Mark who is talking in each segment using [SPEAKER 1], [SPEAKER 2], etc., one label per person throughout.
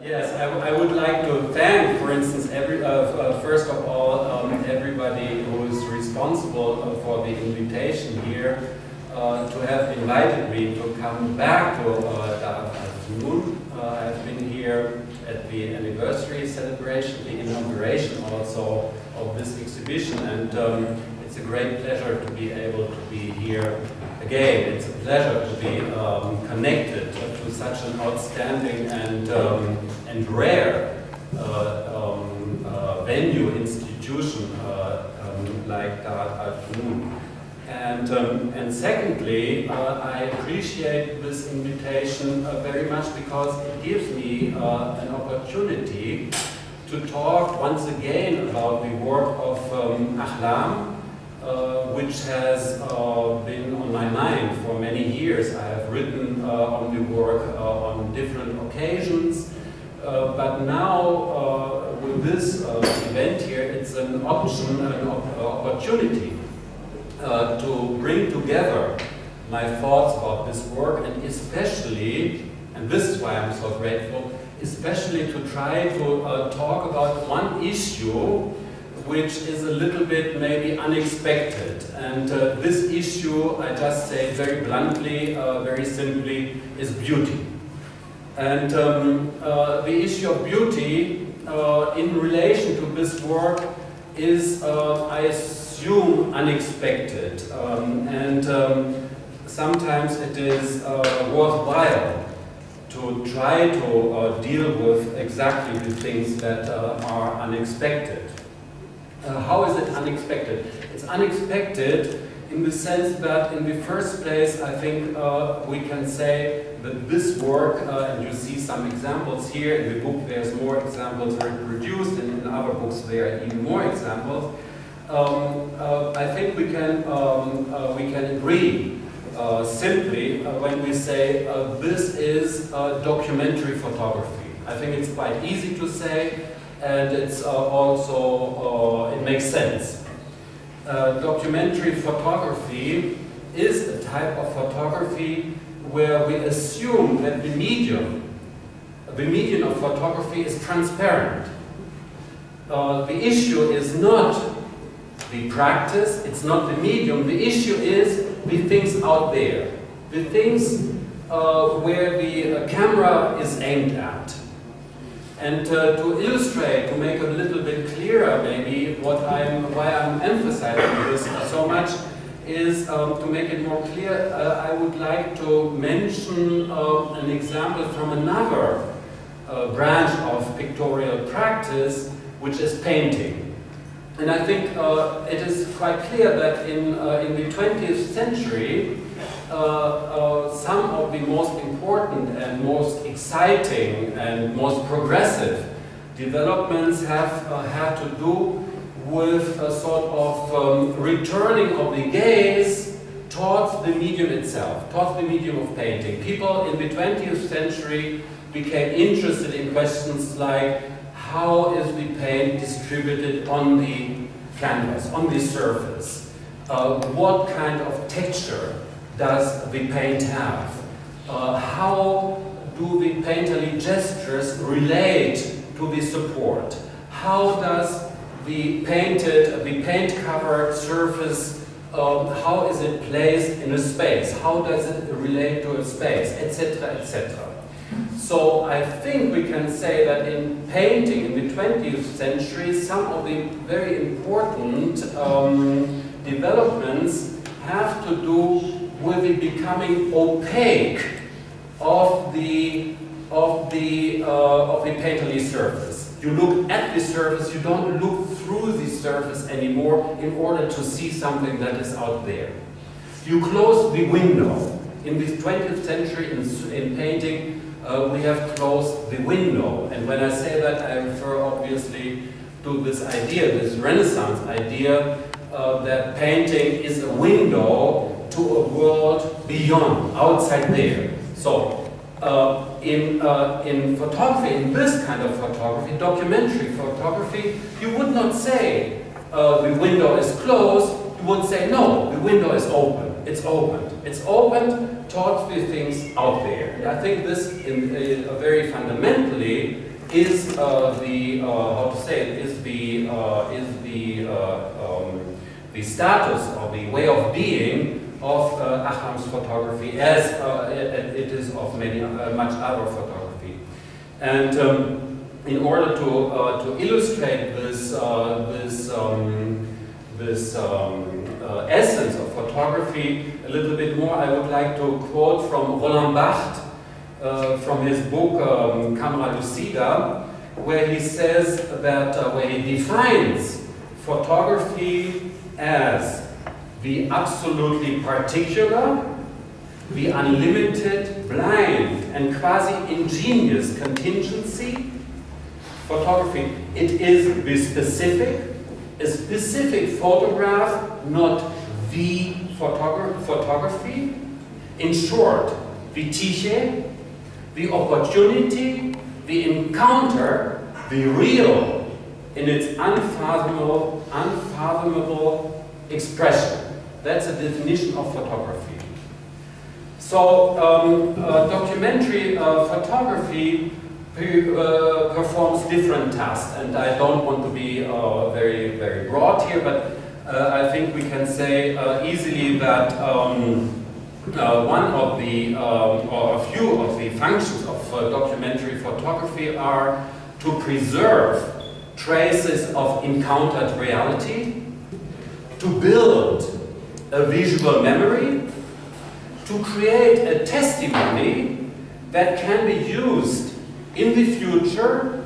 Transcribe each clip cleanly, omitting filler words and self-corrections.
[SPEAKER 1] Yes, I would like to thank, for instance, first of all, everybody who is responsible for the invitation here to have invited me to come back to Darat Funun. I've been here at the anniversary celebration, the inauguration also of this exhibition, and it's a great pleasure to be able to be here again. It's a pleasure to be connected to such an outstanding and rare venue, institution like Darat Funun. And secondly, I appreciate this invitation very much because it gives me an opportunity to talk once again about the work of Ahlam, which has been on my mind for many years. I have written on the work on different occasions, but now with this event here, it's an option, an opportunity to bring together my thoughts about this work, and especially, and this is why I'm so grateful, especially to try to talk about one issue which is a little bit maybe unexpected. And this issue, I just say very bluntly, very simply, is beauty. And the issue of beauty in relation to this work is, I assume, unexpected. Sometimes it is worthwhile to try to deal with exactly the things that are unexpected. How is it unexpected? It's unexpected in the sense that, in the first place, I think we can say that this work, and you see some examples here in the book, there's more examples reproduced, and in other books there are even more examples. I think we can agree simply when we say this is documentary photography. I think it's quite easy to say, and it's also, it makes sense. Documentary photography is a type of photography where we assume that the medium of photography is transparent. The issue is not the practice, it's not the medium, the issue is the things out there, the things where the camera is aimed at. And to illustrate, to make it a little bit clearer maybe why I'm emphasizing this so much is to make it more clear, I would like to mention an example from another branch of pictorial practice, which is painting. And I think it is quite clear that in the 20th century, some of the most important and most exciting and most progressive developments have had to do with a sort of returning of the gaze towards the medium itself, towards the medium of painting. People in the 20th century became interested in questions like, how is the paint distributed on the canvas, on the surface? What kind of texture does the paint have? How do the painterly gestures relate to the support? How does the paint-covered surface, how is it placed in a space? How does it relate to a space, etc., etc.? So I think we can say that in painting in the 20th century, some of the very important developments have to do with the becoming opaque of the painterly surface. You look at the surface, you don't look through the surface anymore in order to see something that is out there. You close the window. In the 20th century in painting, we have closed the window. And when I say that, I refer obviously to this idea, this Renaissance idea, that painting is a window to a world beyond, outside there. So, in photography, in this kind of photography, documentary photography, you would not say the window is closed, you would say, no, the window is open. It's opened. It's opened towards the things out there. And I think this, very fundamentally, is how to say it, is the status or the way of being of Ahlam's photography, as it is of much other photography. And in order to illustrate this essence of photography a little bit more, I would like to quote from Roland Barthes, from his book Camera Lucida, where he says that, where he defines photography as the absolutely particular, the unlimited, blind, and quasi-ingenious contingency. Photography, it is the specific, a specific photograph, not the photography. In short, the tissue, the opportunity, the encounter, the real in its unfathomable expression. That's a definition of photography. So, documentary photography performs different tasks, and I don't want to be very, very broad here, but I think we can say easily that one of the, or a few of the functions of documentary photography are to preserve traces of encountered reality, to build a visual memory, to create a testimony that can be used in the future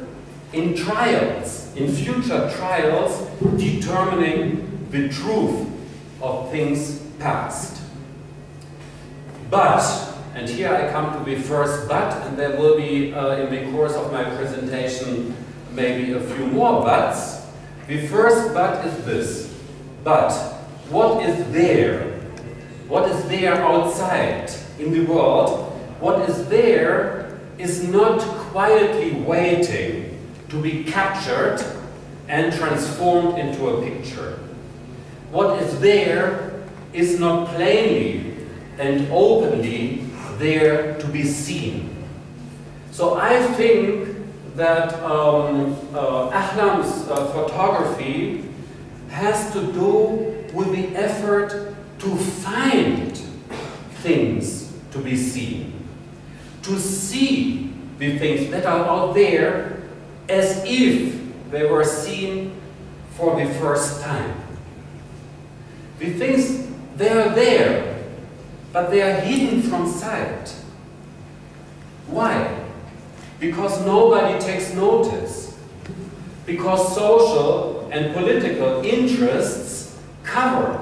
[SPEAKER 1] in trials, in future trials, determining the truth of things past. But, and here I come to the first but, and there will be in the course of my presentation maybe a few more buts. The first but is this: but what is there? What is there outside in the world? What is there is not quietly waiting to be captured and transformed into a picture. What is there is not plainly and openly there to be seen. So I think that Ahlam's photography has to do with the effort to find things to be seen, to see the things that are out there as if they were seen for the first time. The things, they are there, but they are hidden from sight. Why? Because nobody takes notice. Because social and political interests cover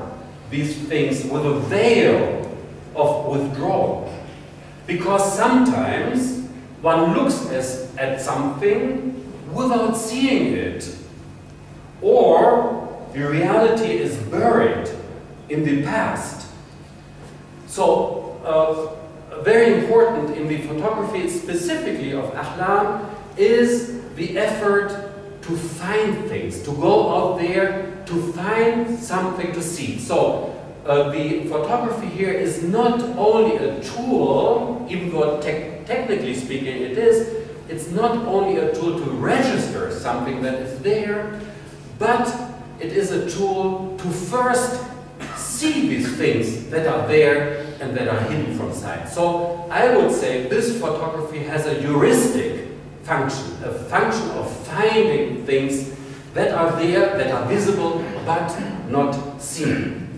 [SPEAKER 1] these things with a veil of withdrawal. Because sometimes one looks at something without seeing it, or the reality is buried in the past. So, very important in the photography, specifically of Ahlam, is the effort to find things, to go out there, to find something to see. So, the photography here is not only a tool, even though technically speaking it is, it's not only a tool to register something that is there, but it is a tool to first see these things that are there and that are hidden from sight. So I would say this photography has a heuristic function, a function of finding things that are there, that are visible, but not seen.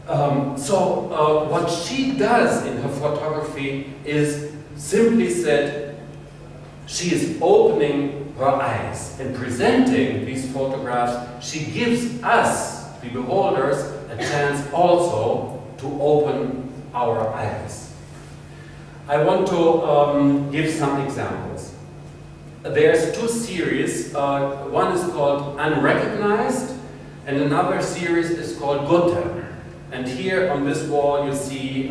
[SPEAKER 1] What she does in her photography is, simply said, she is opening her eyes and presenting these photographs. She gives us, the beholders, a chance also to open our eyes. I want to give some examples. There's two series. One is called Unrecognized, and another series is called Goethe. And here on this wall you see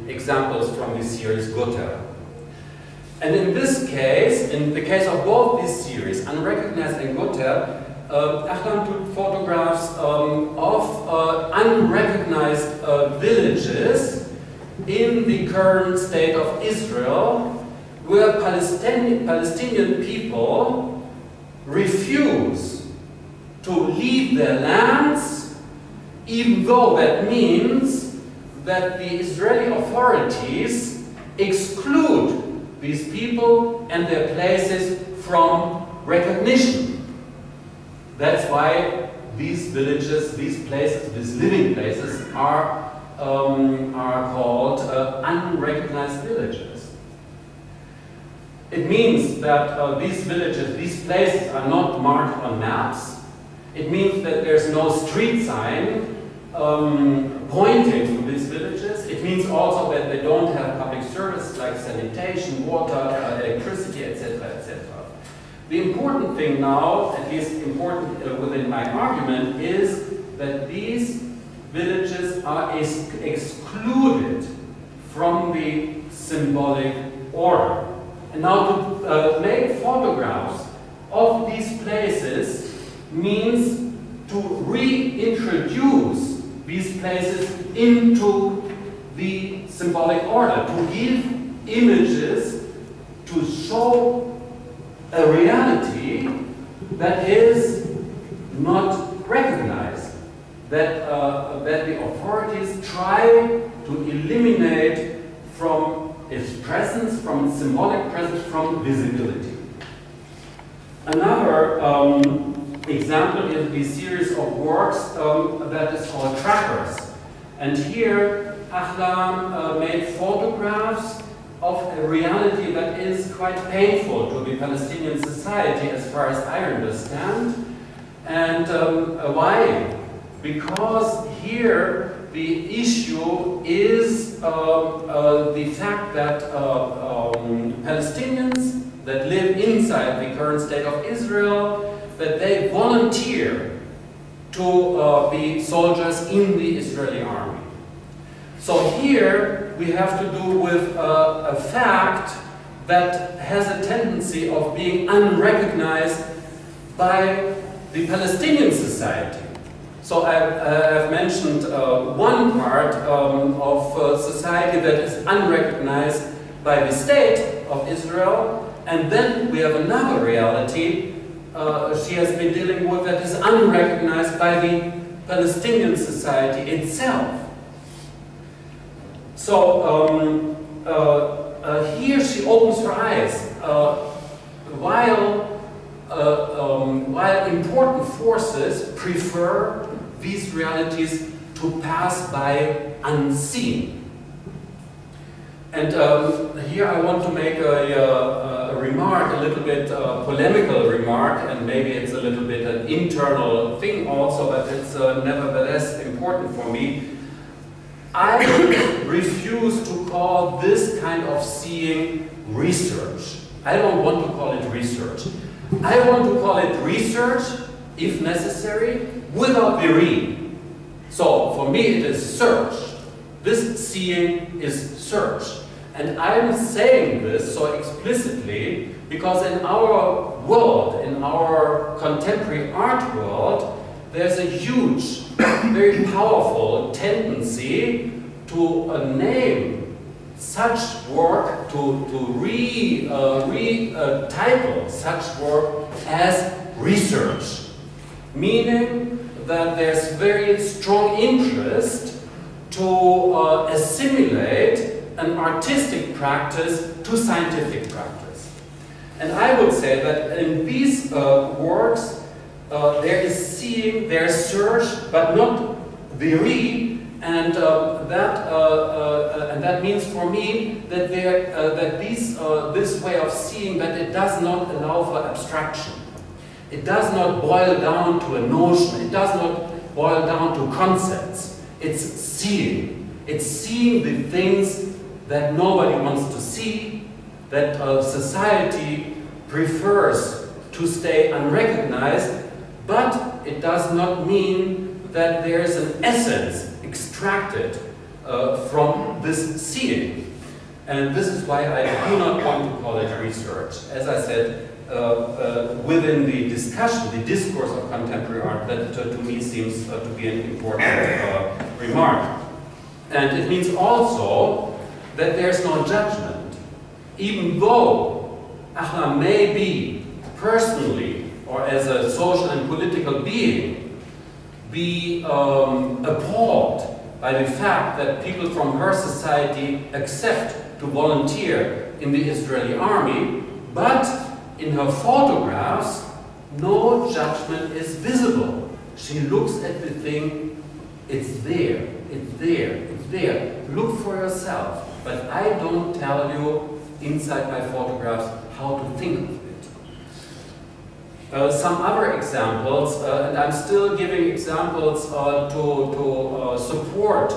[SPEAKER 1] examples from this series Goethe. And in this case, in the case of both these series, Unrecognized and Goethe, Ahlam took photographs of unrecognized villages in the current state of Israel, where Palestinian people refuse to leave their lands, even though that means that the Israeli authorities exclude these people and their places from recognition. That's why these villages, these places, these living places are called unrecognized villages. It means that these villages, these places are not marked on maps. It means that there's no street sign pointing to these villages. It means also that they don't have public services like sanitation, water, electricity, etc., etc. The important thing now, at least important within my argument, is that these villages are excluded from the symbolic order. And now to make photographs of these places means to reintroduce these places into the symbolic order, to give images, to show a reality that is not recognized, that the authorities try to eliminate from its presence, from its symbolic presence, from visibility. Another example is the series of works that is called Trackers. And here Ahlam made photographs of a reality that is quite painful to the Palestinian society as far as I understand. And why? Because here the issue is the fact that Palestinians that live inside the current state of Israel, that they volunteer to be soldiers in the Israeli army. So here we have to do with a fact that has a tendency of being unrecognized by the Palestinian society. So I've mentioned one part of society that is unrecognized by the state of Israel, and then we have another reality she has been dealing with that is unrecognized by the Palestinian society itself. So here she opens her eyes. While important forces prefer these realities to pass by unseen. And here I want to make a remark, a little bit polemical remark, and maybe it's a little bit an internal thing also, but it's nevertheless important for me. I refuse to call this kind of seeing research. I don't want to call it research. I want to call it research, if necessary, without the read. So for me it is search. This seeing is search. And I'm saying this so explicitly because in our world, in our contemporary art world, there's a huge, very powerful tendency to name such work, to title such work as research, meaning that there's very strong interest to assimilate an artistic practice to scientific practice. And I would say that in these works, there is seeing, there is search, but not the read, and that means for me that this way of seeing, that it does not allow for abstraction. It does not boil down to a notion. It does not boil down to concepts. It's seeing. It's seeing the things that nobody wants to see, that society prefers to stay unrecognized, but it does not mean that there is an essence extracted from this seeing. And this is why I do not want to call it research. As I said, within the discussion, the discourse of contemporary art, that to me seems to be an important remark. And it means also that there's no judgment. even though Ahlam may be personally or as a social and political being be appalled by the fact that people from her society accept to volunteer in the Israeli army, but in her photographs, no judgment is visible. She looks at the thing, it's there, it's there, it's there. Look for yourself. But I don't tell you inside my photographs how to think of it. Some other examples, and I'm still giving examples to support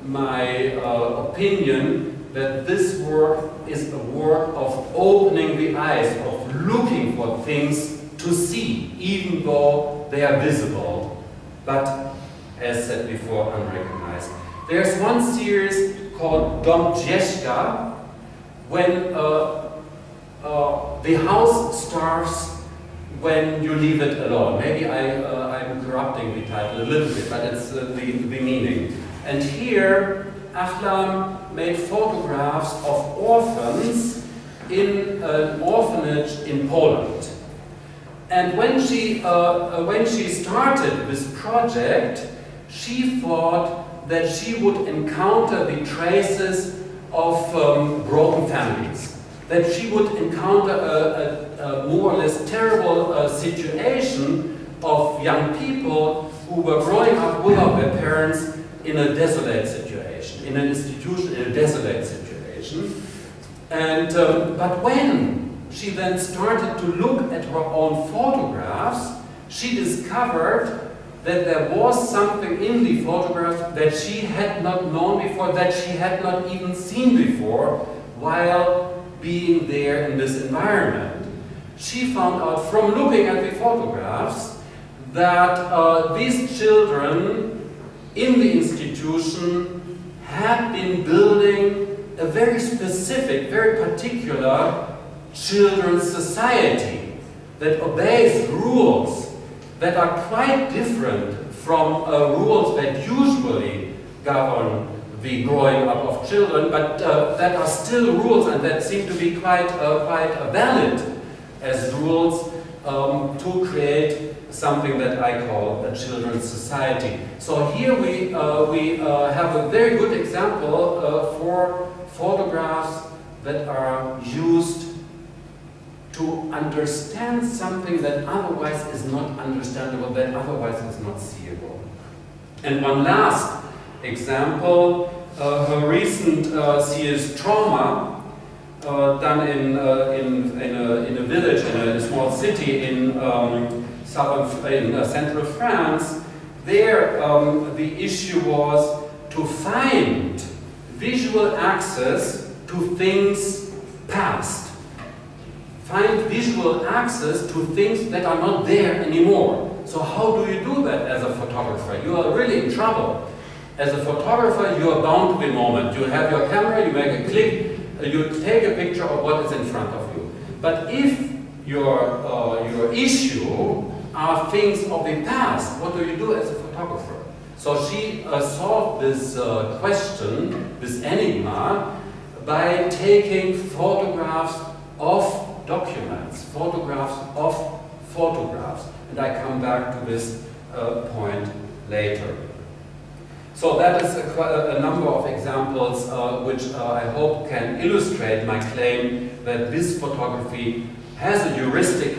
[SPEAKER 1] my opinion that this work is a work of opening the eyes, of looking for things to see, even though they are visible, but, as said before, unrecognized. There's one series called Dom Dziecka, when the house starves when you leave it alone. Maybe I'm corrupting the title a little bit, but it's the meaning. And here, Ahlam made photographs of orphans in an orphanage in Poland. And when she started this project, she thought that she would encounter the traces of broken families, that she would encounter a more or less terrible situation of young people who were growing up without their parents in a desolate situation, in an institution in a desolate situation. And but when she then started to look at her own photographs, she discovered that there was something in the photograph that she had not known before, that she had not even seen before, while being there in this environment. She found out from looking at the photographs that these children in the institution had been building a very specific, very particular children's society that obeys rules that are quite different from rules that usually govern the growing up of children, but that are still rules and that seem to be quite valid as rules to create something that I call a children's society. So here we have a very good example for photographs that are used to understand something that otherwise is not understandable, that otherwise is not seeable. And one last example, her recent series Trauma, done in a village, in a small city in central France. There the issue was to find visual access to things past. Find visual access to things that are not there anymore. So how do you do that as a photographer? You are really in trouble. As a photographer, you are bound to the moment. You have your camera, you make a click, you take a picture of what is in front of you. But if your issue are things of the past, what do you do as a photographer? So she solved this question, this enigma, by taking photographs of documents, photographs of photographs. And I come back to this point later. So that is a number of examples which I hope can illustrate my claim that this photography has a heuristic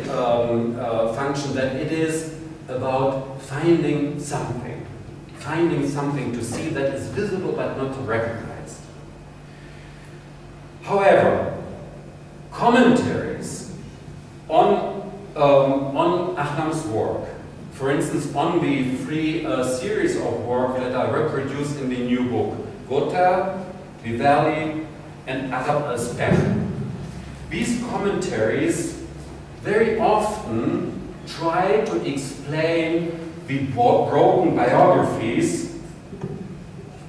[SPEAKER 1] function, that it is about finding something to see that is visible but not recognized. However, commentaries on Ahlam's work, for instance, on the three series of work that are reproduced in the new book, Gotha, the Valley, and Arab al-Spam. These commentaries very often try to explain the broken biographies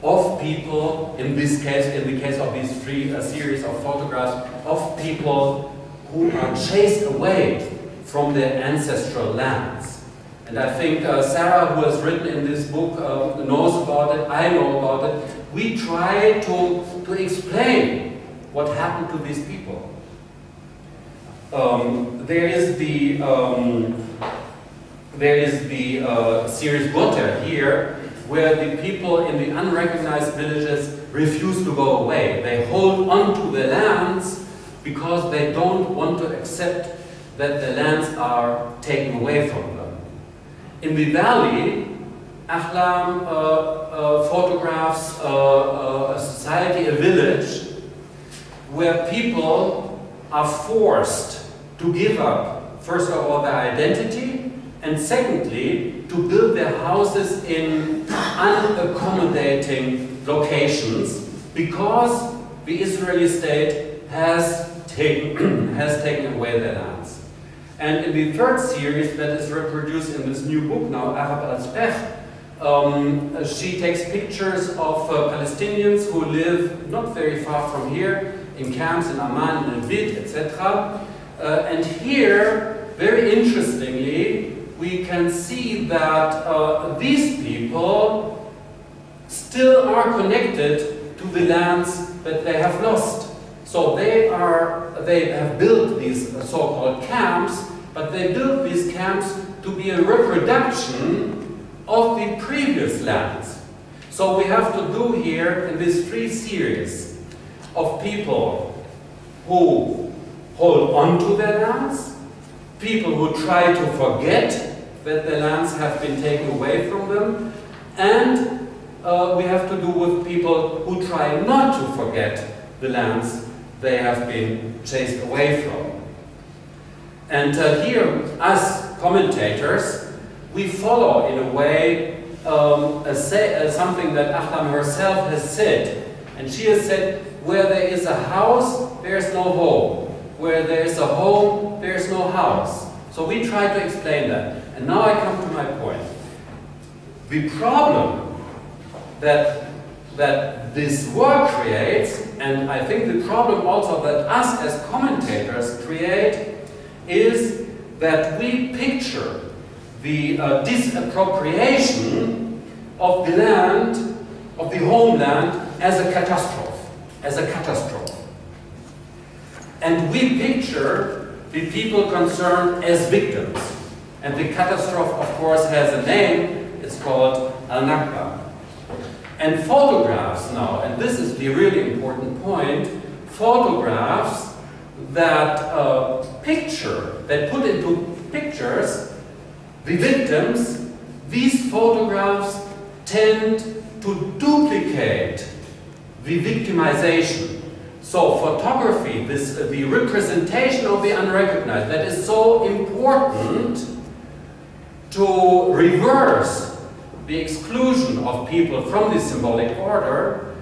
[SPEAKER 1] of people, in this case, in the case of these three series of photographs, of people who are chased away from their ancestral lands. And I think Sarah, who has written in this book, knows about it, I know about it. We try to explain what happened to these people. There is the series Water here, where the people in the unrecognized villages refuse to go away. They hold on to the lands because they don't want to accept that the lands are taken away from them. In the valley, Ahlam photographs a society, a village, where people are forced to give up, first of all, their identity, and secondly, to build their houses in unaccommodating locations because the Israeli state has taken away their lands. And in the third series that is reproduced in this new book now, Arab al-Spech, she takes pictures of Palestinians who live not very far from here, in camps in Amman, in Witte, etc. And here, very interestingly, we can see that these people still are connected to the lands that they have lost. So they have built these so-called camps, but they built these camps to be a reproduction of the previous lands. So we have to do here in this three series of people who hold on to their lands, people who try to forget that their lands have been taken away from them, and we have to do with people who try not to forget the lands they have been chased away from. And here, as commentators, we follow in a way something that Ahlam herself has said. And she has said, where there is a house, there is no home. Where there is a home, there is no house. So we try to explain that. And now I come to my point. The problem that this work creates, and I think the problem also that us as commentators create, is that we picture the disappropriation of the land, of the homeland, as a catastrophe. And we picture the people concerned as victims. And the catastrophe, of course, has a name. It's called Al-MACBA. And photographs now, and this is the really important point, photographs that that put into pictures the victims, these photographs tend to duplicate the victimization. So photography, the representation of the unrecognized, that is so important to reverse the exclusion of people from the symbolic order.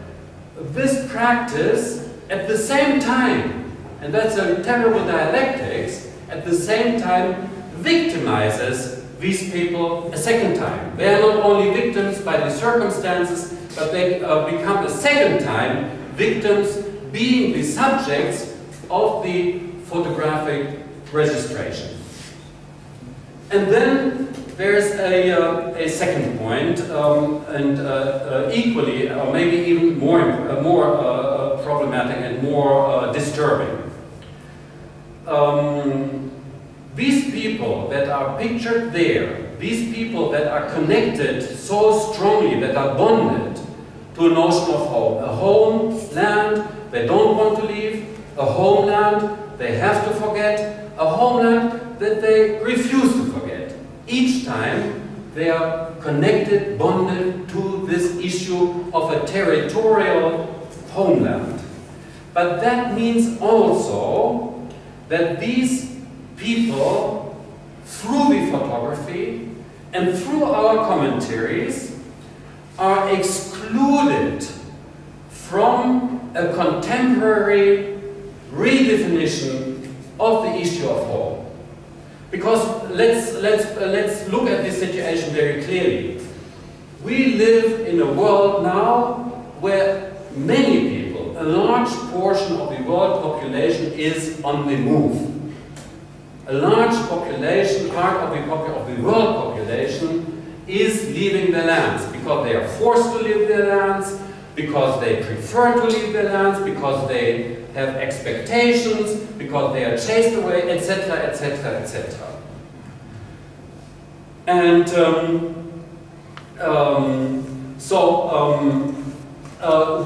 [SPEAKER 1] This practice, at the same time, and that's a terrible dialectics, at the same time victimizes these people a second time. They are not only victims by the circumstances, but they become a second time victims, being the subjects of the photographic registration. And then there's a second point, and equally, or maybe even more problematic and more disturbing. These people that are pictured there, these people that are connected so strongly, that are bonded to a notion of home, a homeland they don't want to leave, a homeland they have to forget, a homeland that they refuse to forget. Each time they are connected, bonded to this issue of a territorial homeland. But that means also that these people, through the photography and through our commentaries, are excluded from a contemporary redefinition of the issue of home. Because let's look at this situation very clearly. We live in a world now where many people, a large portion of the world population is on the move. A large population, part of the world population, is leaving their lands because they are forced to leave their lands, because they prefer to leave their lands, because they have expectations, because they are chased away, etc., etc., etc. And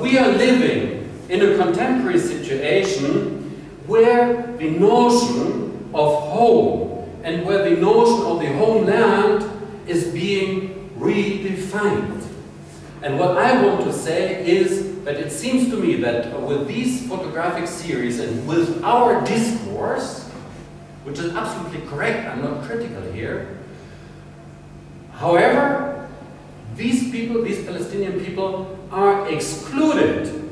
[SPEAKER 1] we are living in a contemporary situation where the notion of home and where the notion of the homeland is being redefined. And what I want to say is that it seems to me that with these photographic series and with our discourse, which is absolutely correct, I'm not critical here, however, these people, these Palestinian people, are excluded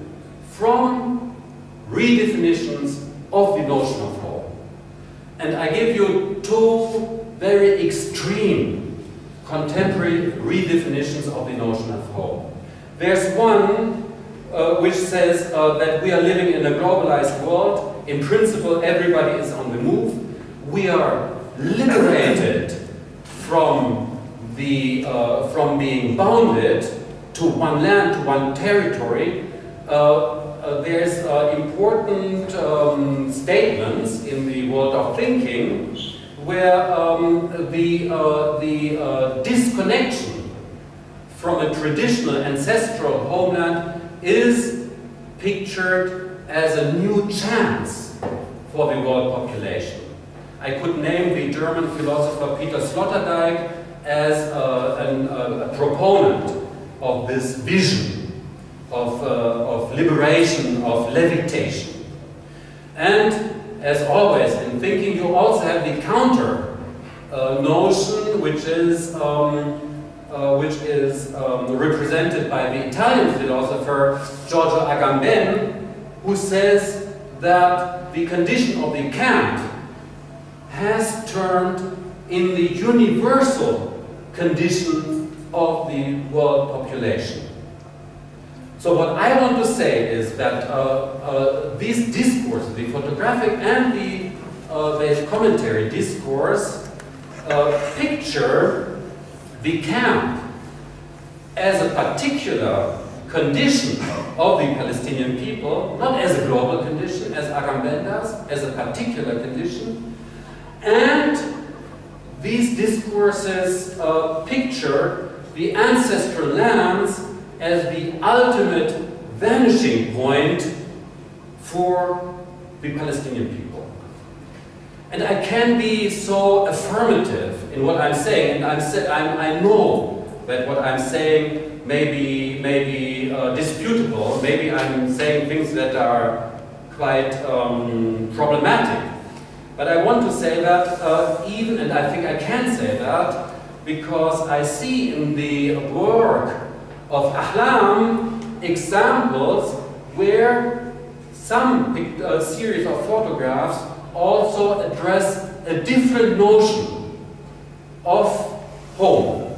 [SPEAKER 1] from redefinitions of the notion of home. And I give you two very extreme contemporary redefinitions of the notion of home. There's one which says that we are living in a globalized world. In principle, everybody is on the move. We are liberated from being bounded to one land, to one territory. There's important statements in the world of thinking where the disconnection from a traditional ancestral homeland is pictured as a new chance for the world population. I could name the German philosopher Peter Sloterdijk as a proponent of this vision of liberation, of levitation. And as always in thinking, you also have the counter notion, which is represented by the Italian philosopher Giorgio Agamben, who says that the condition of the camp has turned in the universal condition of the world population. So what I want to say is that these discourses, the photographic and the commentary discourse, picture the camp as a particular condition of the Palestinian people, not as a global condition, as Agamben does, as a particular condition. And these discourses picture the ancestral lands as the ultimate vanishing point for the Palestinian people. And I can be so affirmative in what I'm saying, and I know that what I'm saying may be disputable, maybe I'm saying things that are quite problematic. But I want to say that even, and I think I can say that, because I see in the work of Ahlam examples where some series of photographs also address a different notion of home.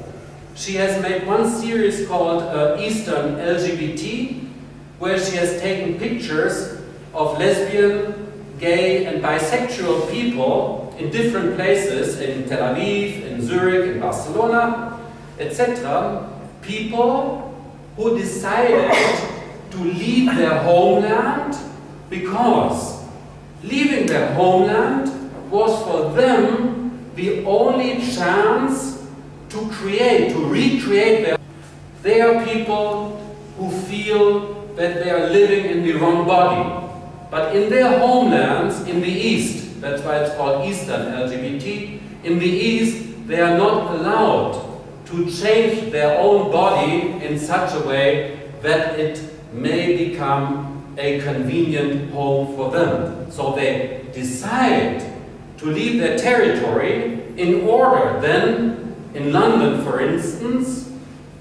[SPEAKER 1] She has made one series called Eastern LGBT, where she has taken pictures of lesbian, gay and bisexual people in different places, in Tel Aviv, in Zurich, in Barcelona, etc. People who decided to leave their homeland because leaving their homeland was for them the only chance to recreate their. They are people who feel that they are living in the wrong body. But in their homelands, in the East, that's why it's called Eastern LGBT, in the East, they are not allowed to change their own body in such a way that it may become a convenient home for them. So they decide to leave their territory in order then, in London for instance,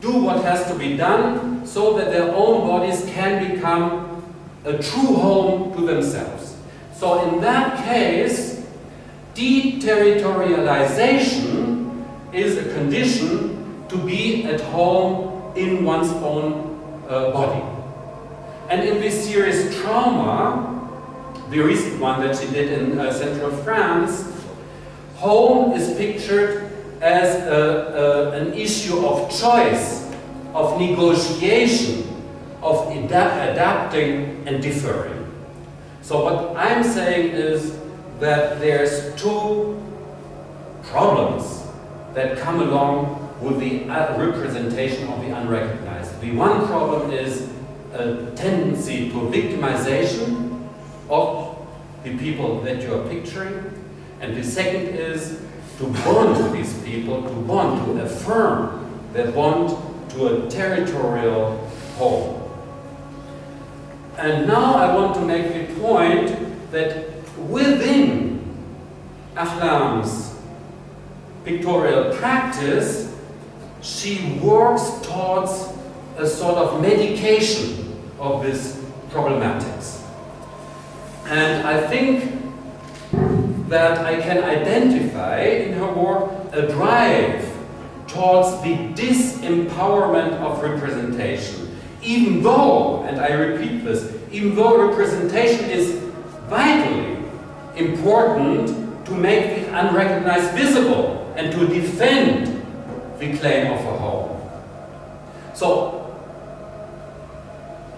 [SPEAKER 1] do what has to be done so that their own bodies can become a true home to themselves. So in that case, deterritorialization is a condition to be at home in one's own body. And in this series Trauma, the recent one that she did in central France, home is pictured as an issue of choice, of negotiation, of adapting and differing. So what I'm saying is that there's two problems that come along with the representation of the unrecognized. The one problem is a tendency to victimization of the people that you are picturing, and the second is to bond these people, to affirm their bond to a territorial home. And now I want to make the point that within Ahlam's pictorial practice, she works towards a sort of medication of this problematics. And I think that I can identify in her work a drive towards the disempowerment of representation. Even though, and I repeat this, even though representation is vitally important to make the unrecognized visible and to defend the claim of a home. So,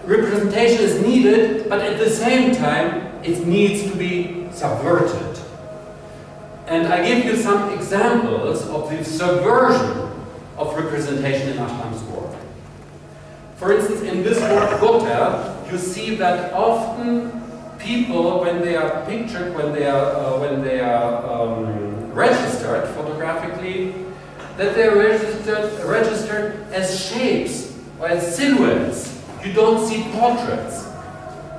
[SPEAKER 1] representation is needed, but at the same time, it needs to be subverted. And I give you some examples of the subversion of representation in Ahlam's work. For instance, in this work, Gotha, you see that often people, when they are pictured, when they are registered photographically, that they are registered as shapes or as silhouettes. You don't see portraits.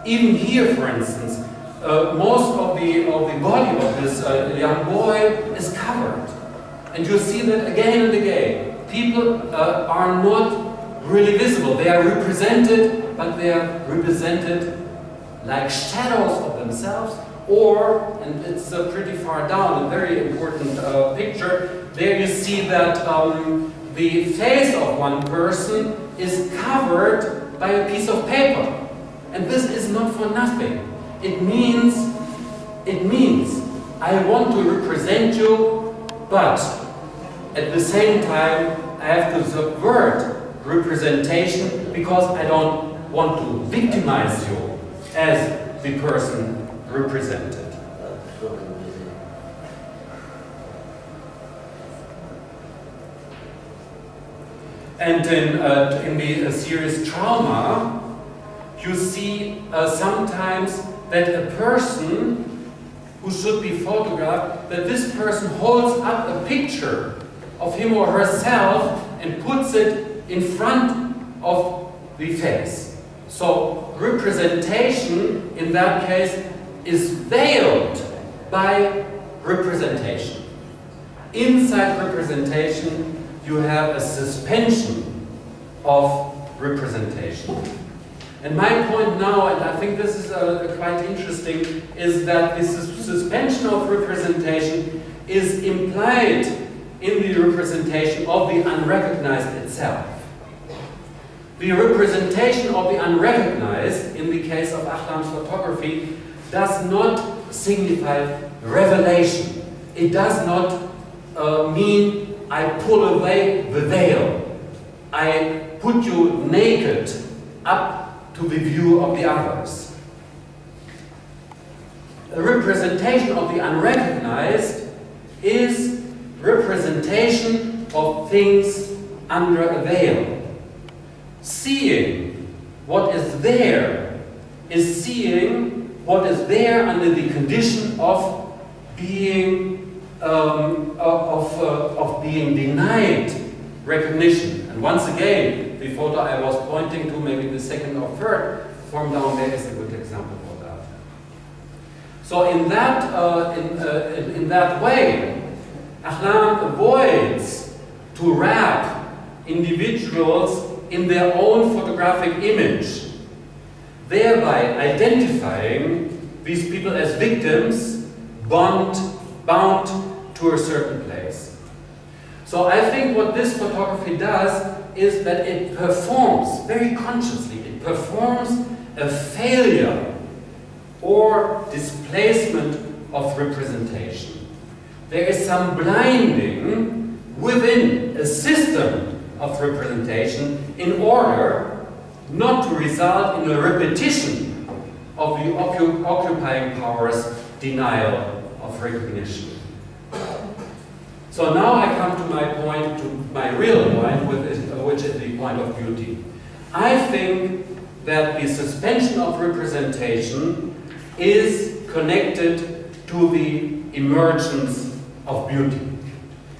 [SPEAKER 1] Even here, for instance, most of the body of this young boy is covered. And you see that again and again. People are not really visible. They are represented, but they are represented like shadows of themselves, or, and it's pretty far down, a very important picture, there you see that the face of one person is covered by a piece of paper. And this is not for nothing. It means I want to represent you, but at the same time I have to subvert representation because I don't want to victimize you as the person represented. And in the series Trauma, you see sometimes that a person who should be photographed, that this person holds up a picture of him or herself and puts it in front of the face. So representation in that case is veiled by representation. Inside representation you have a suspension of representation. And my point now, and I think this is quite interesting, is that this suspension of representation is implied in the representation of the unrecognized itself. The representation of the unrecognized, in the case of Ahlam's photography, does not signify revelation. It does not mean I pull away the veil. I put you naked up to the view of the others. A representation of the unrecognized is representation of things under a veil. Seeing what is there is seeing what is there under the condition of being being denied recognition. And once again, the photo I was pointing to, maybe the second or third from down there, is a good example for that. So in that way, Ahlam avoids to wrap individuals in their own photographic image, thereby identifying these people as victims bound to a certain place. So I think what this photography does is that it performs, very consciously, it performs a failure or displacement of representation. There is some blinding within a system of representation in order not to result in a repetition of the occupying powers' denial of recognition. So now I come to my point, to my real point, which is the point of beauty. I think that the suspension of representation is connected to the emergence of beauty.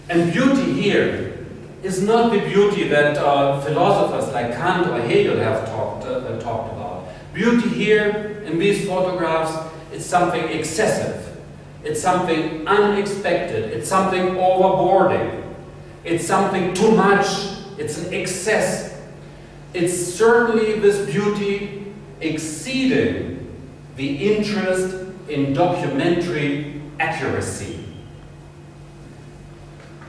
[SPEAKER 1] And beauty here is not the beauty that philosophers like Kant or Hegel have talked about. Beauty here in these photographs is something excessive. It's something unexpected. It's something overboarding. It's something too much. It's an excess. It's certainly this beauty exceeding the interest in documentary accuracy.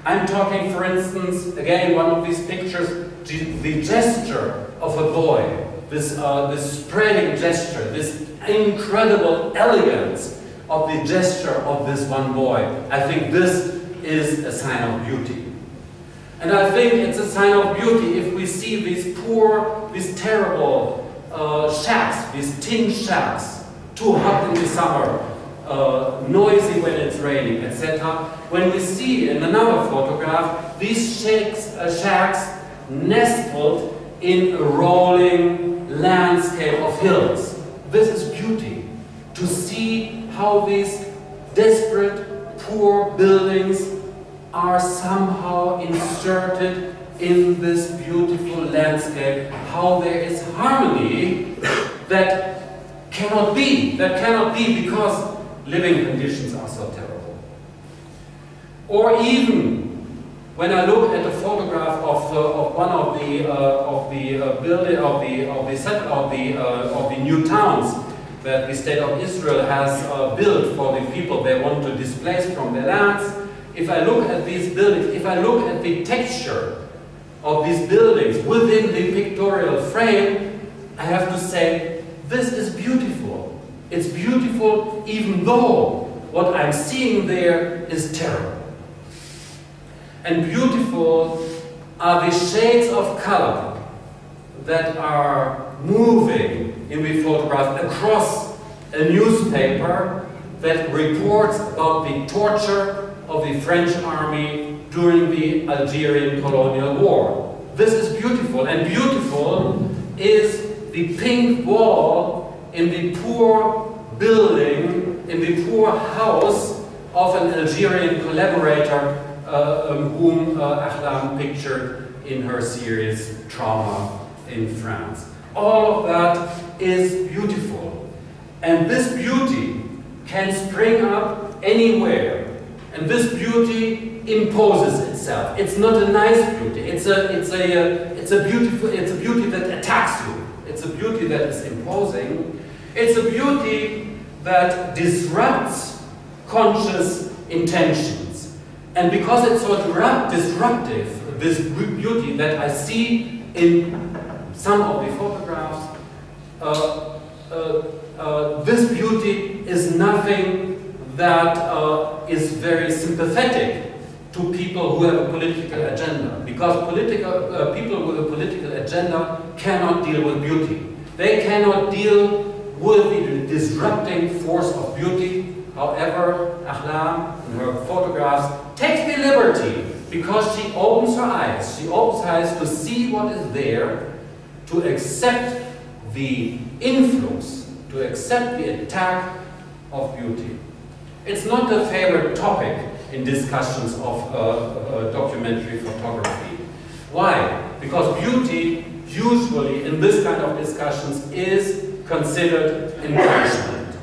[SPEAKER 1] I'm talking, for instance, again, one of these pictures, the gesture of a boy, this spreading gesture, this incredible elegance of the gesture of this one boy. I think this is a sign of beauty. And I think it's a sign of beauty if we see these terrible shacks, these tin shacks, too hot in the summer, noisy when it's raining, etc. When we see in another photograph these shacks nestled in a rolling landscape of hills. This is beauty. To see how these desperate, poor buildings are somehow inserted in this beautiful landscape, how there is harmony that cannot be because living conditions are so terrible. Or even when I look at a photograph of one of the new towns that the State of Israel has built for the people they want to displace from their lands, if I look at these buildings, if I look at the texture of these buildings within the pictorial frame, I have to say, this is beautiful. It's beautiful even though what I'm seeing there is terrible. And beautiful are the shades of color that are moving in the photograph across a newspaper that reports about the torture of the French army during the Algerian colonial war. This is beautiful, and beautiful is the pink wall in the poor building, in the poor house of an Algerian collaborator whom Ahlam pictured in her series Trauma in France. All of that is beautiful. And this beauty can spring up anywhere. And this beauty imposes itself. It's not a nice beauty. It's a beauty that attacks you. It's a beauty that is imposing. It's a beauty that disrupts conscious intentions. And because it's so disruptive, this beauty that I see in some of the photographs, this beauty is nothing that is very sympathetic to people who have a political agenda, because people with a political agenda cannot deal with beauty. They cannot deal with the disrupting force of beauty. However, Ahlam, in her photographs, takes the liberty, because she opens her eyes. She opens her eyes to see what is there, to accept the influx, to accept the attack of beauty. It's not a favorite topic in discussions of documentary photography. Why? Because beauty, usually in this kind of discussions, is considered embellishment.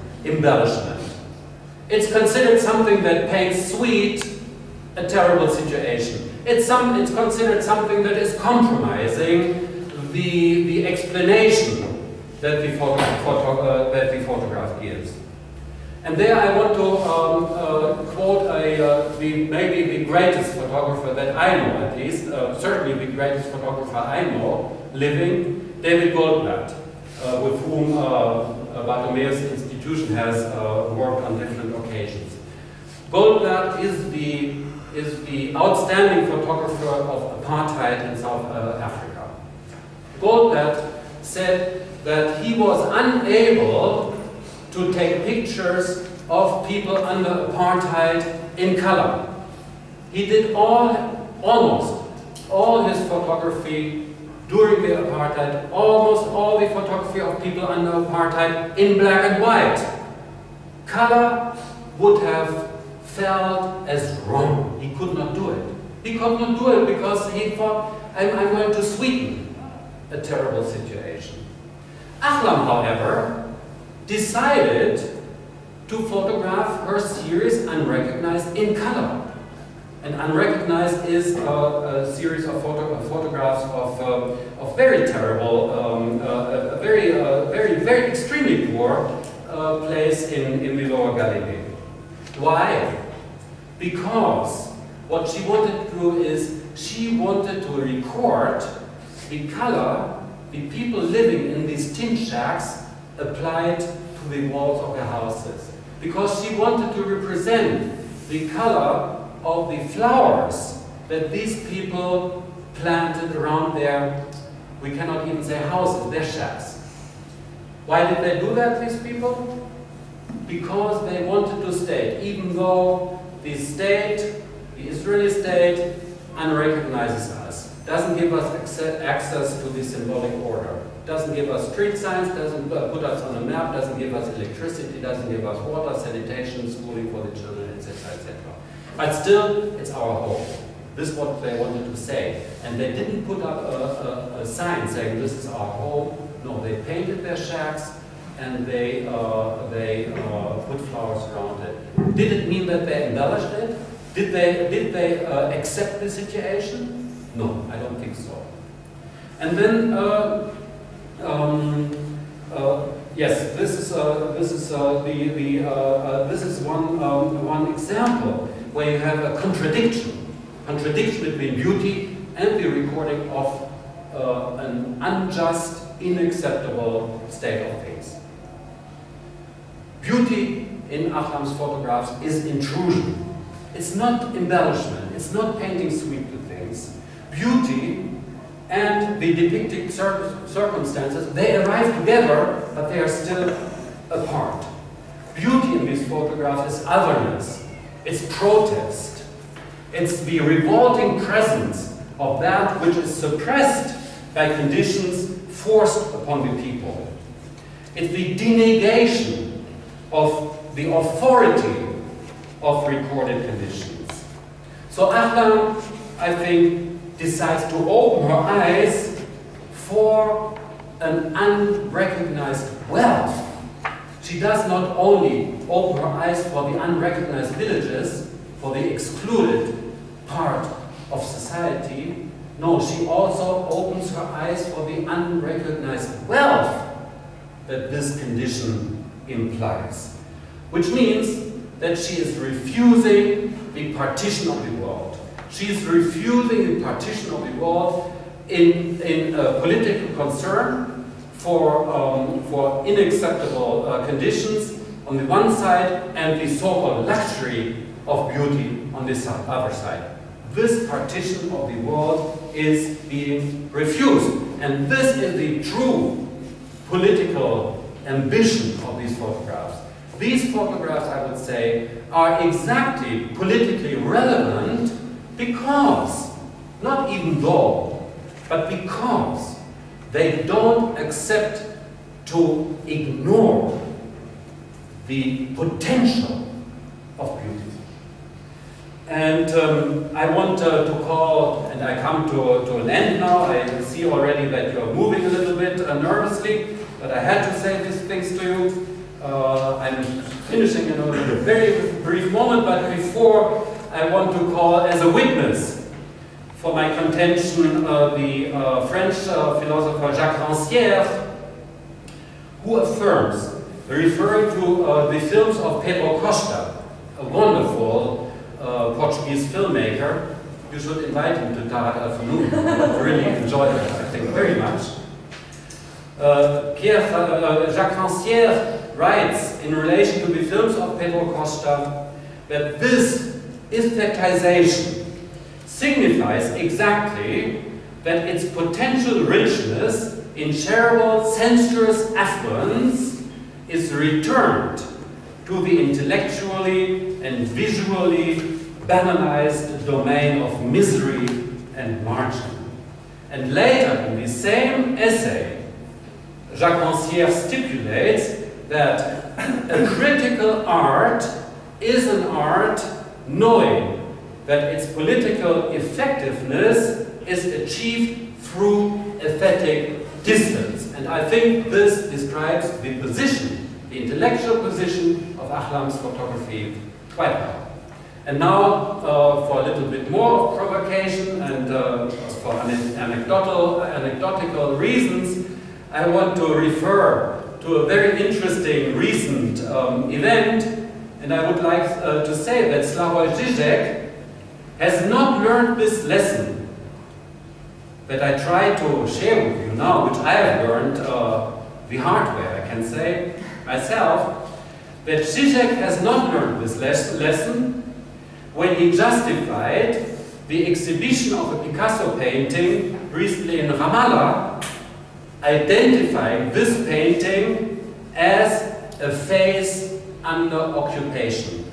[SPEAKER 1] It's considered something that paints sweet a terrible situation. It's considered something that is compromising the explanation that the photograph gives. And there I want to quote maybe the greatest photographer that I know, at least, certainly the greatest photographer I know, living, David Goldblatt, with whom Bartomeu's institution has worked on different occasions. Goldblatt is the outstanding photographer of apartheid in South Africa. Goldblatt said that he was unable to take pictures of people under apartheid in color. He did almost all his photography during the apartheid, almost all the photography of people under apartheid in black and white. Color would have felt as wrong. He could not do it. He could not do it because he thought, I'm going to sweeten a terrible situation. Ahlam, however, decided to photograph her series Unrecognized in color. And Unrecognized is a series of photographs of very terrible, a very extremely poor place in the Lower Galilee. Why? Because what she wanted to do is she wanted to record the color the people living in these tin shacks applied to the walls of their houses. Because she wanted to represent the color of the flowers that these people planted around their, we cannot even say houses, their shacks. Why did they do that, these people? Because they wanted to state, even though the state, the Israeli state, unrecognizes us, doesn't give us access to the symbolic order, doesn't give us street signs, doesn't put us on a map, doesn't give us electricity, doesn't give us water, sanitation, schooling for the children, etc., etc. But still, it's our home. This is what they wanted to say. And they didn't put up a sign saying this is our home. No, they painted their shacks and they put flowers around it. Did it mean that they embellished it? Did they accept the situation? No, I don't think so. And then, yes, this is one example where you have a contradiction between beauty and the recording of an unjust, unacceptable state of things. Beauty in Ahlam's photographs is intrusion. It's not embellishment. It's not painting sweet to things. Beauty and the depicted circumstances, they arrive together, but they are still apart. Beauty in these photographs is otherness. It's protest. It's the revolting presence of that which is suppressed by conditions forced upon the people. It's the denegation of the authority of recorded conditions. So Ahlam, I think, decides to open her eyes for an unrecognized wealth. She does not only open her eyes for the unrecognized villages, for the excluded part of society. No, she also opens her eyes for the unrecognized wealth that this condition implies. Which means that she is refusing the partition of the world. She is refusing the partition of the world in political concern for unacceptable conditions on the one side and the so-called luxury of beauty on the other side. This partition of the world is being refused. And this is the true political ambition of these photographs. These photographs, I would say, are exactly politically relevant because, not even though, but because they don't accept to ignore the potential of beauty. And I want to call, and I come to an end now. I see already that you're moving a little bit nervously, but I had to say these things to you. I'm finishing in a very brief moment, but before I want to call as a witness for my contention the French philosopher Jacques Rancière, who affirms, referring to the films of Pedro Costa, a wonderful Portuguese filmmaker. You should invite him to Darat Funun. I would really enjoy that, I think, very much. Jacques Rancière writes in relation to the films of Pedro Costa that this aesthetization signifies exactly that its potential richness in shareable sensuous affluence is returned to the intellectually and visually banalized domain of misery and margin. And later in the same essay, Jacques Rancière stipulates that a critical art is an art knowing that its political effectiveness is achieved through aesthetic distance. And I think this describes the position, the intellectual position of Ahlam's photography quite well. And now, for a little bit more of provocation and for anecdotal reasons, I want to refer to a very interesting recent event, and I would like to say that Slavoj Žižek has not learned this lesson that I try to share with you now, which I have learned the hard way, I can say myself, that Žižek has not learned this lesson when he justified the exhibition of a Picasso painting recently in Ramallah, identifying this painting as a face under occupation.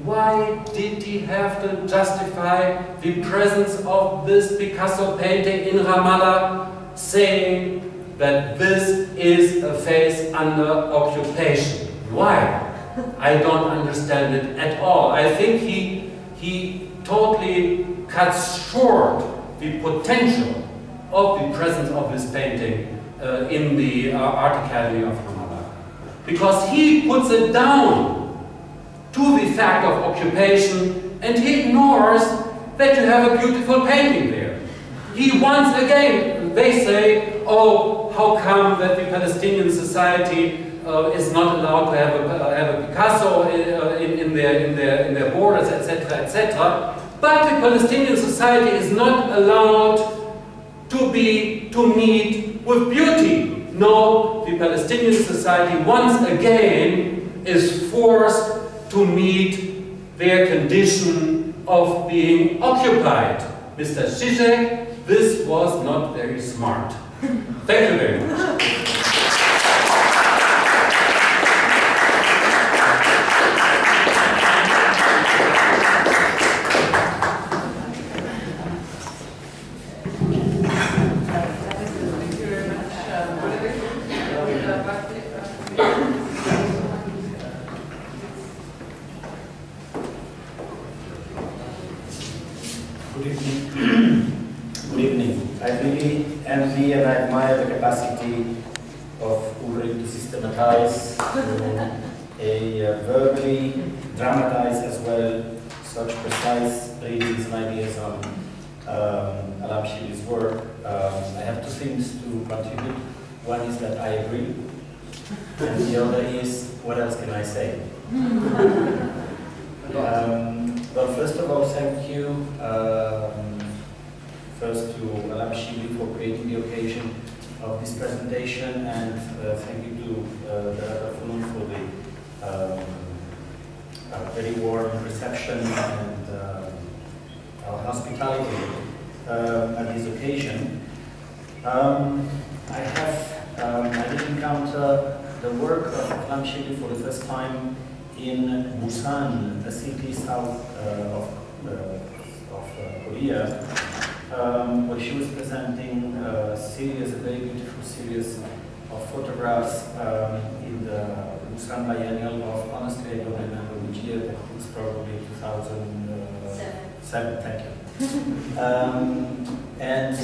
[SPEAKER 1] Why did he have to justify the presence of this Picasso painting in Ramallah, saying that this is a face under occupation? Why? I don't understand it at all. I think he totally cuts short the potential of the presence of this painting in the Art Academy of Ramallah. Because he puts it down to the fact of occupation, and he ignores that you have a beautiful painting there. He once again, they say, oh, how come that the Palestinian society is not allowed to have a Picasso in their borders, etc., etc. But the Palestinian society is not allowed to meet with beauty. No, the Palestinian society once again is forced to meet their condition of being occupied. Mr. Žižek, this was not very smart. Thank you very much.
[SPEAKER 2] Good evening. I really envy and I admire the capacity of Ulrich to systematize, verbally dramatize as well such precise readings and ideas on Ahlam Shibli's work. I have two things to contribute. One is that I agree, and the other is, what else can I say? Well, first of all, thank you first to Ahlam Shibli for creating the occasion of this presentation, and thank you to Darat of Funun for the very warm reception and hospitality at this occasion. I did encounter the work of Ahlam Shibli for the first time in Busan, a city south of Korea, where she was presenting a very beautiful series of photographs in the Busan Biennial of, honestly, I don't remember which year, but it's probably 2007, thank you. And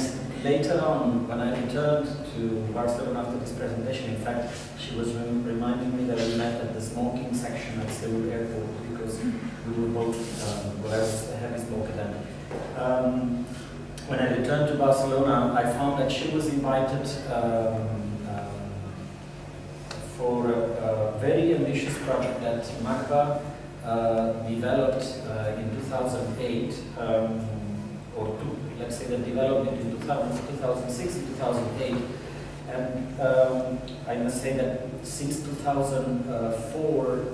[SPEAKER 2] later on, when I returned to Barcelona after this presentation, in fact, she was reminding me that we met at the smoking section at Seoul Airport because we were both, well, I was a heavy smoker then. When I returned to Barcelona, I found that she was invited for a very ambitious project that MACBA developed in 2008, let's say that developed in 2006 and 2008. And I must say that since 2004,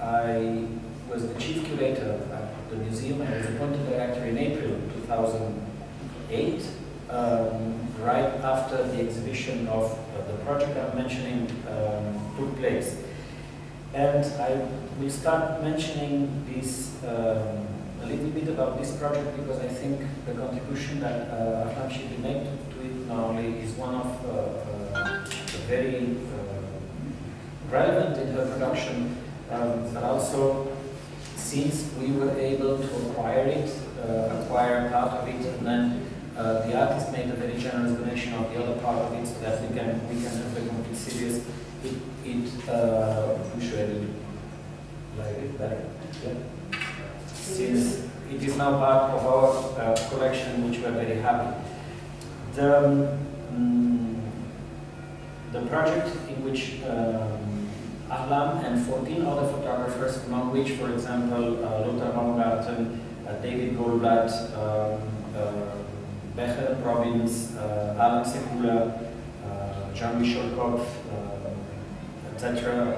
[SPEAKER 2] I was the chief curator at the museum. I was appointed director in April 2008. right after the exhibition of the project I'm mentioning took place. And I will start mentioning this a little bit about this project because I think the contribution that Ahlam Shibli made to it not only is one of very relevant in her production, but also since we were able to acquire it, acquire part of it, and then the artist made a very generous donation of the other part of it so that we can have the complete series. I'm sure I will like it better. Yeah. Since it is now part of our collection, which we are very happy. The project in which Ahlam and 14 other photographers, among which, for example, Lothar Baumgarten, David Goldblatt, Becher Robbins, Alan Sekula, Jean-Michel Kopf, etc.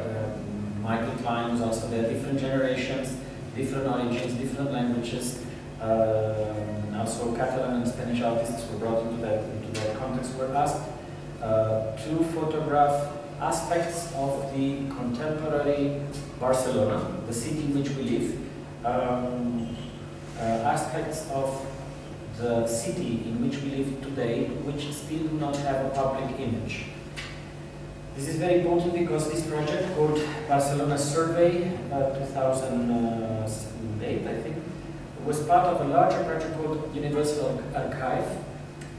[SPEAKER 2] Michael Klein was also there, different generations, different origins, different languages. Also Catalan and Spanish artists were brought into that context, were asked to photograph aspects of the contemporary Barcelona, the city in which we live, aspects of the city in which we live today, which still do not have a public image. This is very important because this project called Barcelona Survey 2008, I think, was part of a larger project called Universal Archive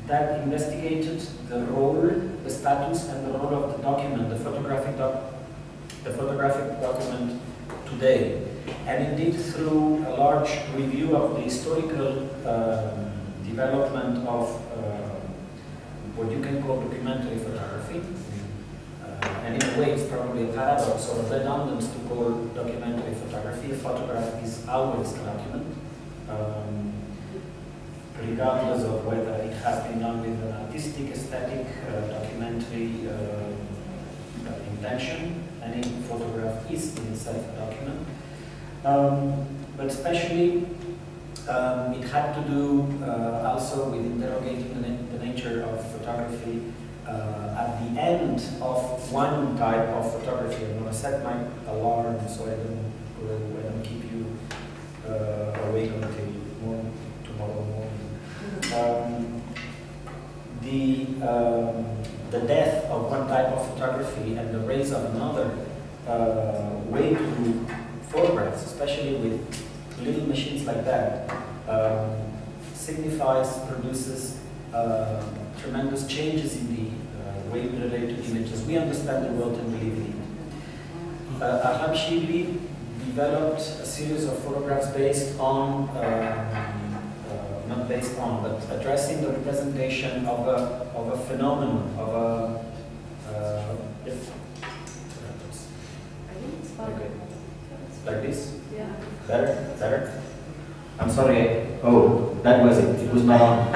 [SPEAKER 2] that investigated the role, the status, and the role of the document, the photographic document today. And indeed, through a large review of the historical development of what you can call documentary photography, and in a way it's probably a paradox or a redundance to call documentary photography. A photograph is always a document, regardless of whether it has been done with an artistic, aesthetic, documentary intention. Any photograph is in itself a document. But especially it had to do also with interrogating the nature of photography at the end of one type of photography. I'm going to set my alarm so I don't keep you awake until tomorrow morning. The death of one type of photography and the rise of another way to do photographs, especially with little machines like that, produces tremendous changes in the way we relate to images. We understand the world and we live in it. Ahlam Shibli developed a series of photographs based on, not based on, but addressing the representation of a phenomenon, of a, yes? Okay. Like this?
[SPEAKER 3] Yeah.
[SPEAKER 2] Better? Better? I'm sorry. Oh, that was it. It was not on.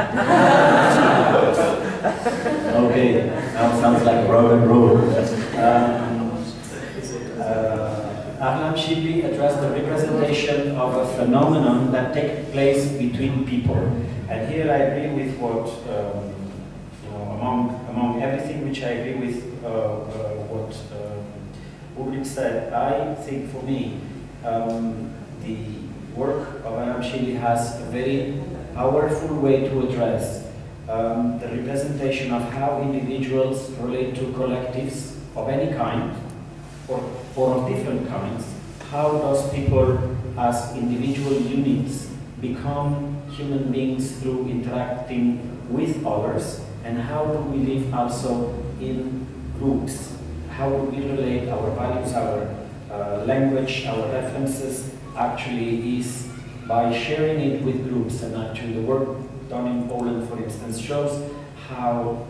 [SPEAKER 2] Okay, now it sounds like rock and roll. Ahlam Shibli addressed the representation of a phenomenon that takes place between people. And here I agree with what, among everything which I agree with what Ulrich said, I think for me, the work of Ahlam Shibli has a very powerful way to address the representation of how individuals relate to collectives of any kind, or of different kinds. How does people as individual units become human beings through interacting with others, and how do we live also in groups? How do we relate our values, our language, our references actually is by sharing it with groups. And actually the work done in Poland, for instance, shows how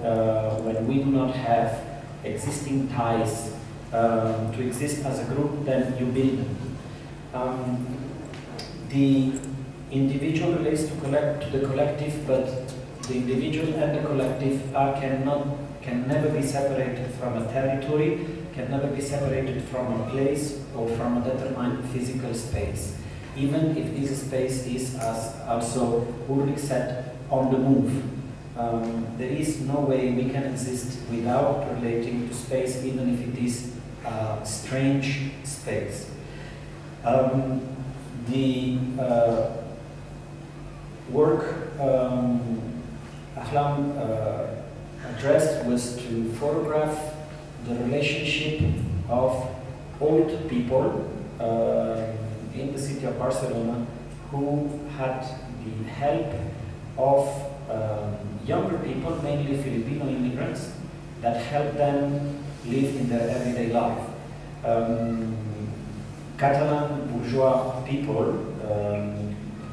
[SPEAKER 2] when we do not have existing ties to exist as a group, then you build them. The individual relates to the collective, but the individual and the collective can never be separated from a territory, can never be separated from a place or from a determined physical space. Even if this space is, as also Ulrich said, on the move. there is no way we can exist without relating to space, even if it is a strange space. The work Ahlam addressed was to photograph the relationship of old people in the city of Barcelona who had the help of younger people, mainly Filipino immigrants, that helped them live in their everyday life. Catalan bourgeois people,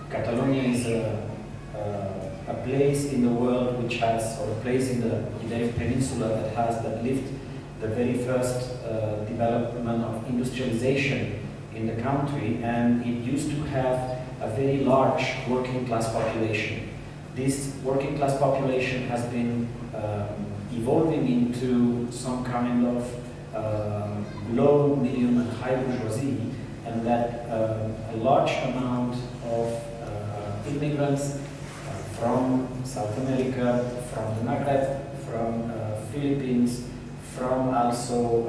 [SPEAKER 2] Catalonia is a place in the world which has, or a place in the Iberian Peninsula that lived the very first development of industrialization in the country, and it used to have a very large working class population. This working class population has been evolving into some kind of low, medium, and high bourgeoisie, and that a large amount of immigrants from South America, from the Maghreb, from Philippines, from also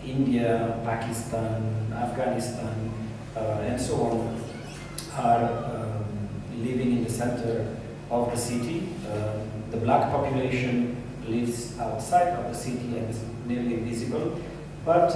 [SPEAKER 2] India, Pakistan, Afghanistan, and so on, are living in the center of the city. The black population lives outside of the city and is nearly invisible. But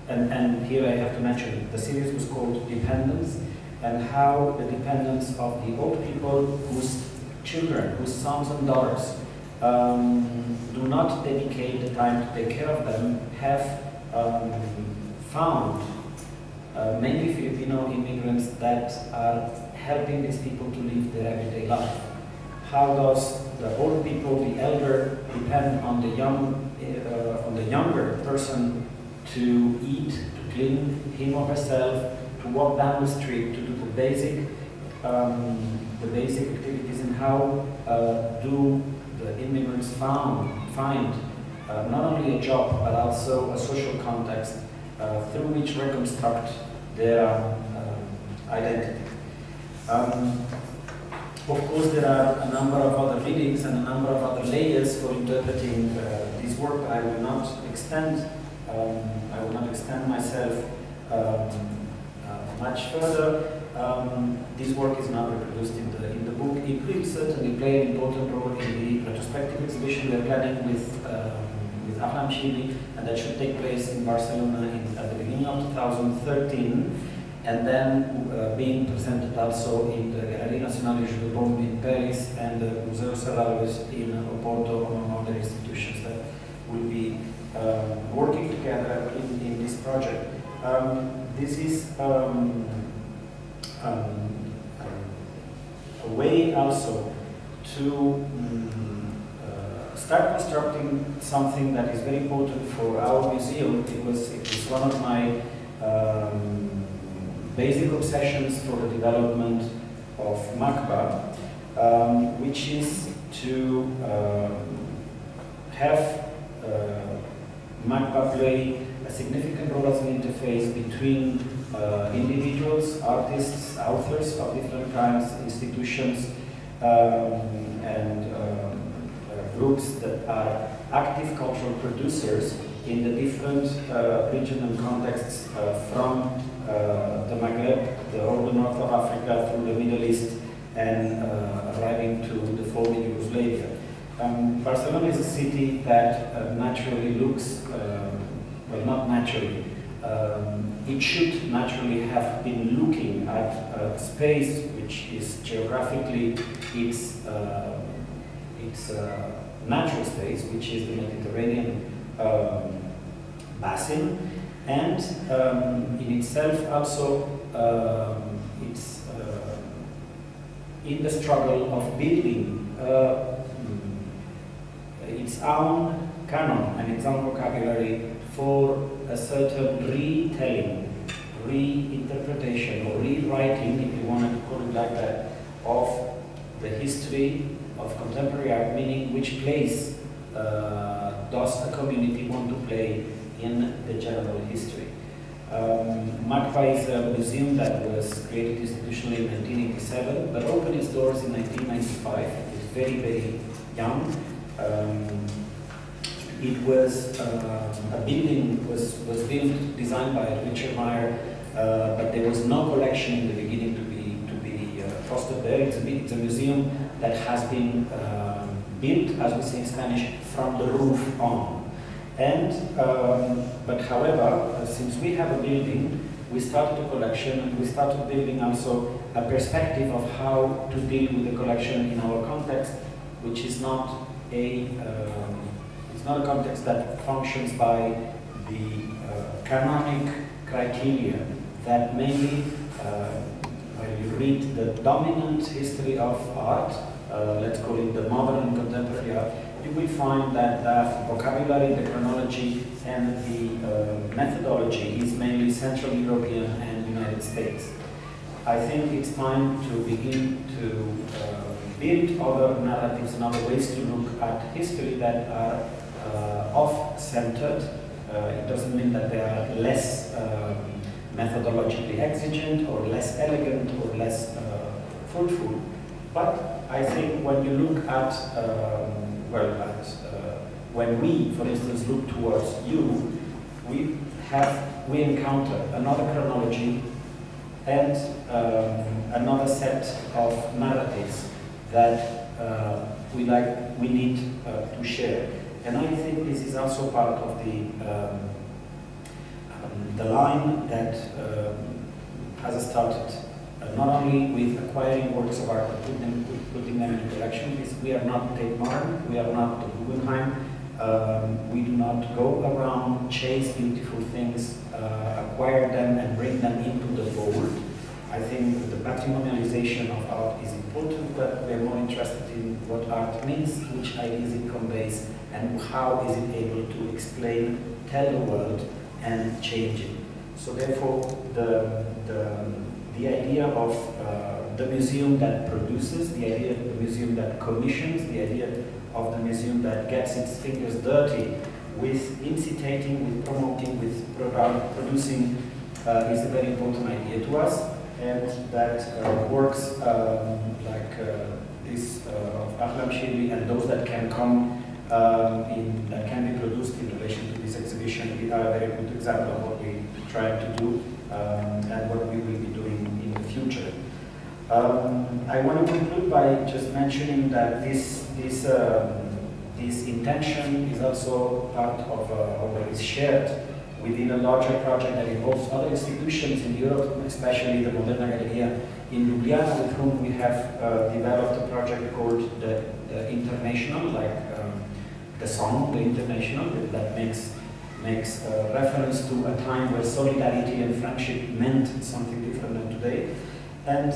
[SPEAKER 2] and here I have to mention, the series was called Dependence, and how the dependence of the old people whose children, whose sons and daughters do not dedicate the time to take care of them, have found mainly Filipino immigrants that are helping these people to live their everyday life. How does the old people, the elder, depend on the younger person to eat, to clean him or herself, to walk down the street, to do the basic activities, and how do the immigrants find not only a job but also a social context through which reconstruct their identity. Of course, there are a number of other readings and a number of other layers for interpreting this work. I will not extend myself much further. This work is not reproduced in the book. It will certainly play an important role in the retrospective exhibition we are planning with Ahlam Shibli, and that should take place in Barcelona at the beginning of 2013, and then being presented also in the Galerie Nationale de Bern in Paris and the Museu Serralves in Porto, among other institutions that will be working together in this project. This is a way also to start constructing something that is very important for our museum. It was one of my basic obsessions for the development of MACBA, which is to have MACBA play a significant role as an interface between individuals, artists, authors of different kinds, institutions, and groups that are active cultural producers in the different regions and contexts from the Maghreb, the whole north of Africa, through the Middle East, and arriving to the former Yugoslavia. Barcelona is a city that naturally looks, well, not naturally, it should naturally have been looking at a space which is geographically its natural space, which is the Mediterranean basin, and in itself also it's in the struggle of building its own canon and its own vocabulary for a certain retelling, reinterpretation, or rewriting, if you want to call it like that, of the history of contemporary art, meaning which place does a community want to play in the general history. MACBA is a museum that was created institutionally in 1987, but opened its doors in 1995. It was very, very young. It was a building was built, designed by Richard Meyer, but there was no collection in the beginning to be fostered there. It's a museum that has been built, as we say in Spanish, from the roof on. And but however, since we have a building, we started a collection, and we started building also a perspective of how to deal with the collection in our context, which is not a it's not a context that functions by the canonic criteria that mainly when you read the dominant history of art, let's call it the modern and contemporary art, you will find that the vocabulary, the chronology, and the methodology is mainly Central European and United States. I think it's time to begin to build other narratives and other ways to look at history that are off-centered. It doesn't mean that they are less methodologically exigent or less elegant or less fruitful, but I think when you look at when we, for instance, look towards you, we encounter another chronology and another set of narratives that we need to share. And I think this is also part of the line that has started not only with acquiring works of art, but putting them in collection. We are not Tate Modern, we are not the Guggenheim. We do not go around, chase beautiful things, acquire them and bring them into the fold. I think the patrimonialization of art is important, but we are more interested in what art means, which ideas it conveys, and how is it able to explain, tell the world, and change it. So therefore, the idea of the museum that produces, the idea of the museum that commissions, the idea of the museum that gets its fingers dirty with incitating, with promoting, with producing is a very important idea to us, and that works like this of Ahlam Shibli and those that can come that can be produced in relation to this exhibition are a very good example of what we try to do and what we will be doing in the future. I want to conclude by just mentioning that this intention is also part of or is shared within a larger project that involves other institutions in Europe, especially the Moderna Galleria in Ljubljana, with whom we have developed a project called the International, like the song, the International, that makes reference to a time where solidarity and friendship meant something different than today, and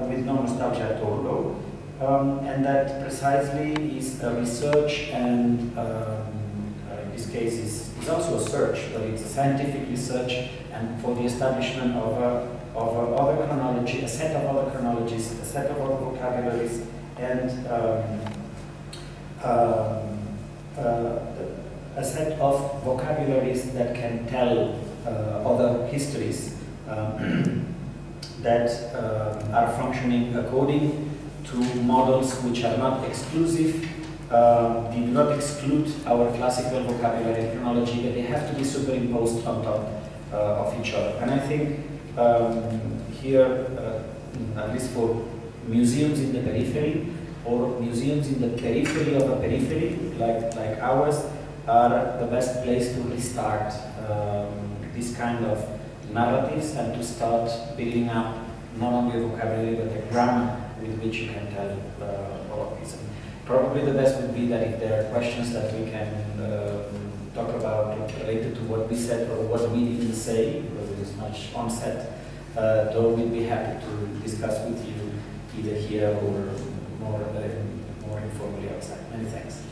[SPEAKER 2] with no nostalgia at all, and that precisely is a research and in this case is also a search, but it's a scientific research and for the establishment of other chronology, a set of other chronologies, a set of other vocabularies, and a set of vocabularies that can tell other histories that are functioning according to models which are not exclusive, they do not exclude our classical vocabulary and chronology, but they have to be superimposed on top of each other. And I think here, at least for museums in the periphery, or museums in the periphery of a periphery, like ours, are the best place to restart this kind of narratives and to start building up not only a vocabulary but a grammar with which you can tell all of this. And probably the best would be that if there are questions that we can talk about related to what we said or what we didn't say, because there is much on set, though we'd be happy to discuss with you either here or more informally outside. Many thanks.